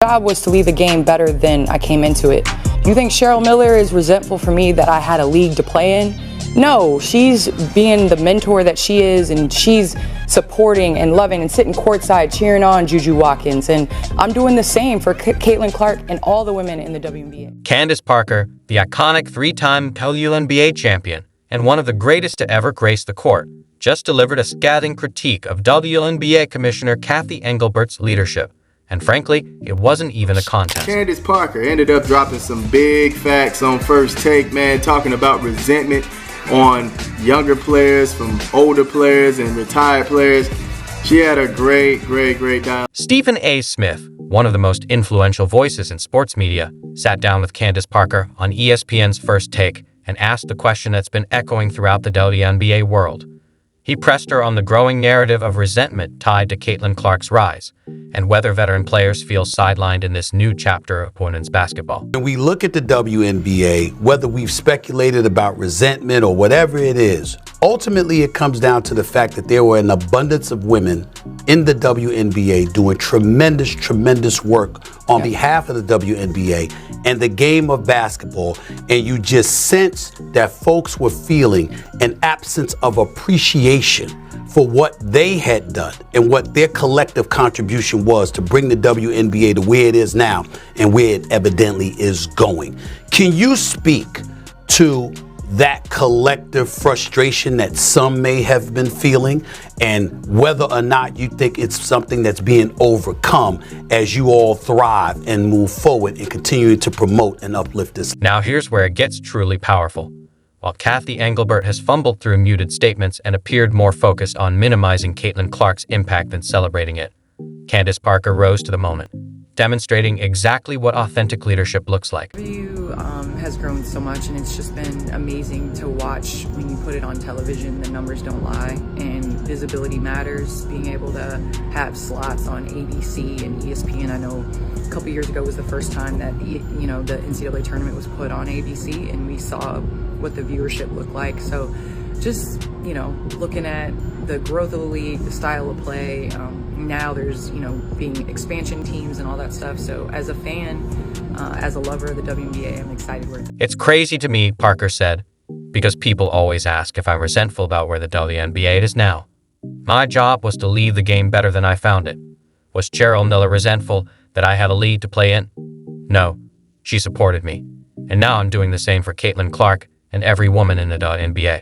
Job was to leave the game better than I came into it. You think Cheryl Miller is resentful for me that I had a league to play in? No, she's being the mentor that she is, and she's supporting and loving and sitting courtside cheering on Juju Watkins. And I'm doing the same for Caitlin Clark and all the women in the WNBA. Candace Parker, the iconic three-time WNBA champion and one of the greatest to ever grace the court, just delivered a scathing critique of WNBA Commissioner Cathy Engelbert's leadership. And frankly, it wasn't even a contest. Candace Parker ended up dropping some big facts on First Take, man, talking about resentment on younger players from older players and retired players. She had a great dialogue. Stephen A. Smith, one of the most influential voices in sports media, sat down with Candace Parker on ESPN's First Take and asked the question that's been echoing throughout the WNBA world. He pressed her on the growing narrative of resentment tied to Caitlin Clark's rise, and whether veteran players feel sidelined in this new chapter of women's basketball. When we look at the WNBA, whether we've speculated about resentment or whatever it is, ultimately it comes down to the fact that there were an abundance of women in the WNBA doing tremendous work on behalf of the WNBA and the game of basketball, and you just sense that folks were feeling an absence of appreciation for what they had done and what their collective contribution was to bring the WNBA to where it is now and where it evidently is going. Can you speak to that collective frustration that some may have been feeling, and whether or not you think it's something that's being overcome as you all thrive and move forward and continue to promote and uplift this? Now here's where it gets truly powerful. While Cathy Engelbert has fumbled through muted statements and appeared more focused on minimizing Caitlin Clark's impact than celebrating it, Candace Parker rose to the moment, demonstrating exactly what authentic leadership looks like. Has grown so much, and it's just been amazing to watch. When you put it on television, the numbers don't lie, and visibility matters. Being able to have slots on ABC and ESPN. I know a couple years ago was the first time that the NCAA tournament was put on ABC, and we saw what the viewership looked like. So just looking at the growth of the league, the style of play, now there's being expansion teams and all that stuff. So as a fan, as a lover of the WNBA, I'm excited where it's crazy to me, Parker said, because people always ask if I'm resentful about where the WNBA is now. My job was to leave the game better than I found it. Was Cheryl Miller resentful that I had a league to play in? No, she supported me. And now I'm doing the same for Caitlin Clark and every woman in the WNBA.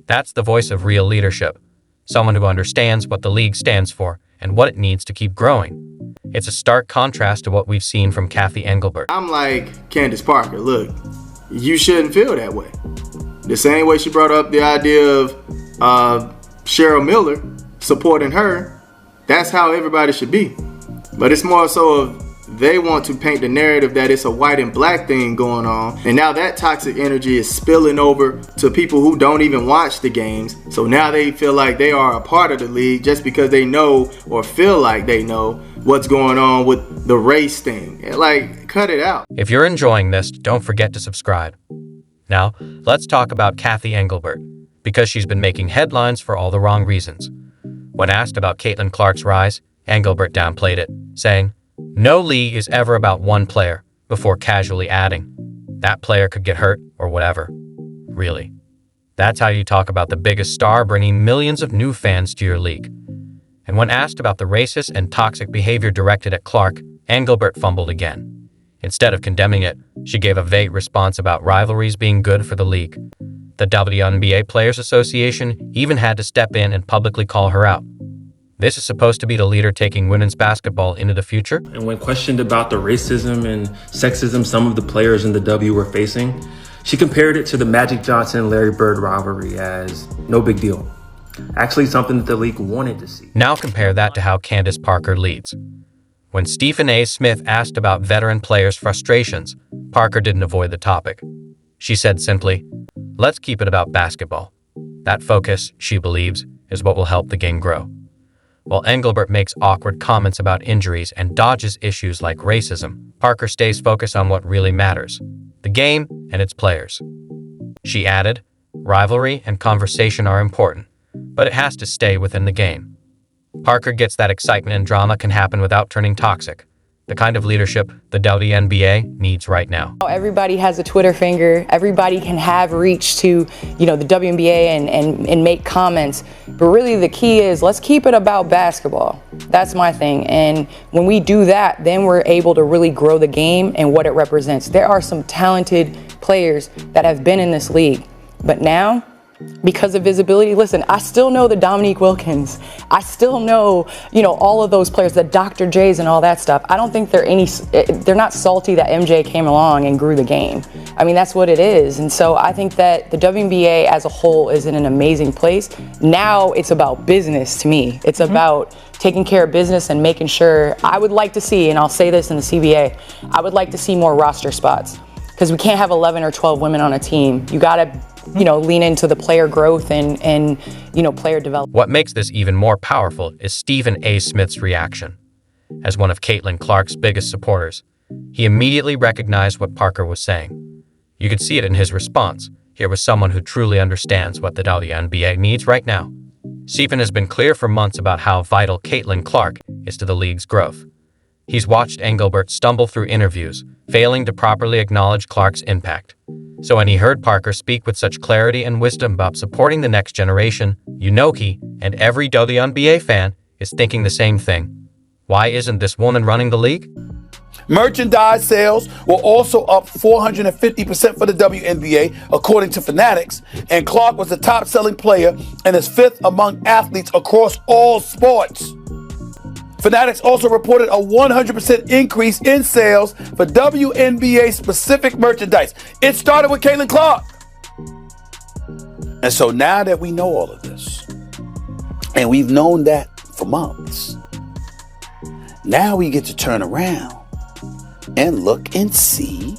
That's the voice of real leadership, someone who understands what the league stands for and what it needs to keep growing. It's a stark contrast to what we've seen from Cathy Engelbert. I'm like Candace Parker, look, you shouldn't feel that way. The same way she brought up the idea of Cheryl Miller supporting her, that's how everybody should be. But it's more so of they want to paint the narrative that it's a white and black thing going on. And now that toxic energy is spilling over to people who don't even watch the games. So now they feel like they are a part of the league just because they know or feel like they know what's going on with the race thing. And like, cut it out. If you're enjoying this, don't forget to subscribe. Now, let's talk about Cathy Engelbert, because she's been making headlines for all the wrong reasons. When asked about Caitlin Clark's rise, Engelbert downplayed it, saying, "No league is ever about one player," before casually adding, "That player could get hurt or whatever." Really? That's how you talk about the biggest star bringing millions of new fans to your league. And when asked about the racist and toxic behavior directed at Clark, Engelbert fumbled again. Instead of condemning it, she gave a vague response about rivalries being good for the league. The WNBA Players Association even had to step in and publicly call her out. This is supposed to be the leader taking women's basketball into the future? And when questioned about the racism and sexism some of the players in the W were facing, she compared it to the Magic Johnson-Larry Bird rivalry as no big deal. Actually something that the league wanted to see. Now compare that to how Candace Parker leads. When Stephen A. Smith asked about veteran players' frustrations, Parker didn't avoid the topic. She said simply, "Let's keep it about basketball." That focus, she believes, is what will help the game grow. While Engelbert makes awkward comments about injuries and dodges issues like racism, Parker stays focused on what really matters, the game and its players. She added, "Rivalry and conversation are important, but it has to stay within the game." Parker gets that excitement and drama can happen without turning toxic. the kind of leadership the WNBA needs right now. Everybody has a Twitter finger. Everybody can have reach to, the WNBA and make comments. But really the key is let's keep it about basketball. That's my thing. And when we do that, then we're able to really grow the game and what it represents. There are some talented players that have been in this league. But now, because of visibility, listen, I still know the Dominique Wilkins. I still know, all of those players, the Dr. J's and all that stuff. I don't think they're not salty that MJ came along and grew the game. I mean, that's what it is. And so I think that the WNBA as a whole is in an amazing place. Now it's about business to me. It's about taking care of business and making sure. I would like to see, and I'll say this in the CBA, I would like to see more roster spots, because we can't have 11 or 12 women on a team. You gotta lean into the player growth and player development. What makes this even more powerful is Stephen A. Smith's reaction. As one of Caitlin Clark's biggest supporters, he immediately recognized what Parker was saying. You could see it in his response. Here was someone who truly understands what the WNBA needs right now. Stephen has been clear for months about how vital Caitlin Clark is to the league's growth. He's watched Engelbert stumble through interviews, failing to properly acknowledge Clark's impact. So when he heard Parker speak with such clarity and wisdom about supporting the next generation, he and every WNBA fan is thinking the same thing. Why isn't this woman running the league? Merchandise sales were also up 450% for the WNBA, according to Fanatics, and Clark was the top-selling player and is fifth among athletes across all sports. Fanatics also reported a 100% increase in sales for WNBA-specific merchandise. It started with Caitlin Clark. And so now that we know all of this, and we've known that for months, now we get to turn around and look and see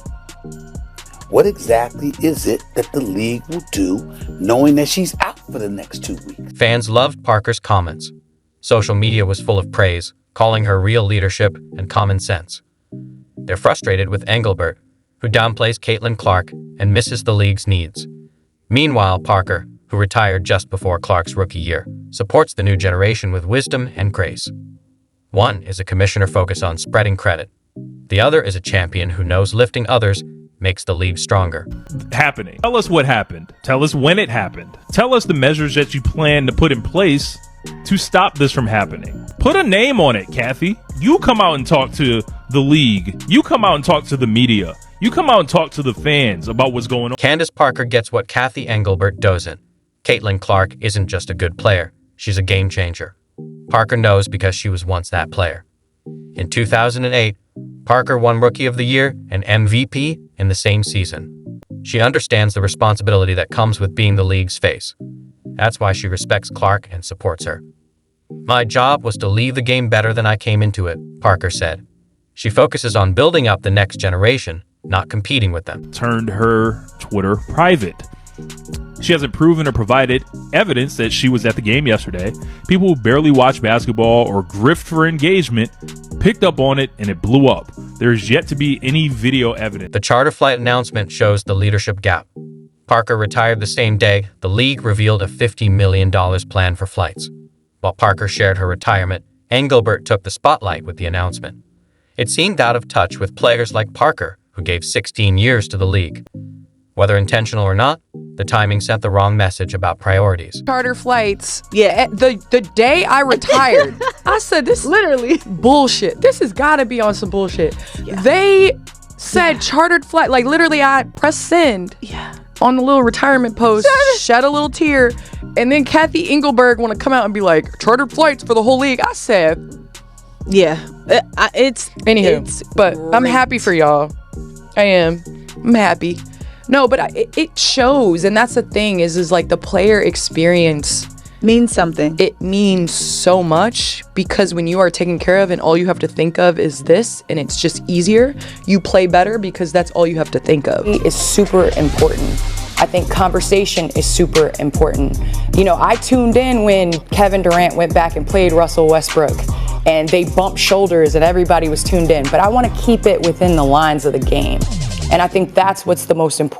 what exactly is it that the league will do, knowing that she's out for the next 2 weeks. Fans loved Parker's comments. Social media was full of praise, calling her real leadership and common sense. They're frustrated with Engelbert, who downplays Caitlin Clark and misses the league's needs. Meanwhile, Parker, who retired just before Clark's rookie year, supports the new generation with wisdom and grace. One is a commissioner focused on spreading credit. The other is a champion who knows lifting others makes the league stronger. Happening. Tell us what happened. Tell us when it happened. Tell us the measures that you plan to put in place to stop this from happening. Put a name on it, Kathy. You come out and talk to the league. You come out and talk to the media. You come out and talk to the fans about what's going on. Candace Parker gets what Kathy Engelbert doesn't. Caitlin Clark isn't just a good player. She's a game changer. Parker knows because she was once that player. In 2008, Parker won Rookie of the Year and MVP in the same season. She understands the responsibility that comes with being the league's face. That's why she respects Clark and supports her. My job was to leave the game better than I came into it, Parker said. She focuses on building up the next generation, not competing with them. Turned her Twitter private. She hasn't proven or provided evidence that she was at the game yesterday. People who barely watch basketball or grift for engagement picked up on it and it blew up. There's yet to be any video evidence. The charter flight announcement shows the leadership gap. Parker retired the same day the league revealed a $50 million plan for flights. While Parker shared her retirement, Engelbert took the spotlight with the announcement. It seemed out of touch with players like Parker, who gave 16 years to the league. Whether intentional or not, the timing sent the wrong message about priorities. Charter flights. Yeah, the day I retired, I said, this literally bullshit. This has got to be on some bullshit. Yeah. They said chartered flight, like literally I pressed send on the little retirement post, shed a little tear, and then Kathy Engelbert want to come out and be like, chartered flights for the whole league. I said, but I'm happy for y'all. I am. I'm happy. No, but it shows, and that's the thing is like the player experience means something. It means so much because when you are taken care of and all you have to think of is this, and it's just easier, you play better because that's all you have to think of. It's super important. I think conversation is super important. You know, I tuned in when Kevin Durant went back and played Russell Westbrook and they bumped shoulders and everybody was tuned in, but I want to keep it within the lines of the game. And I think that's what's the most important.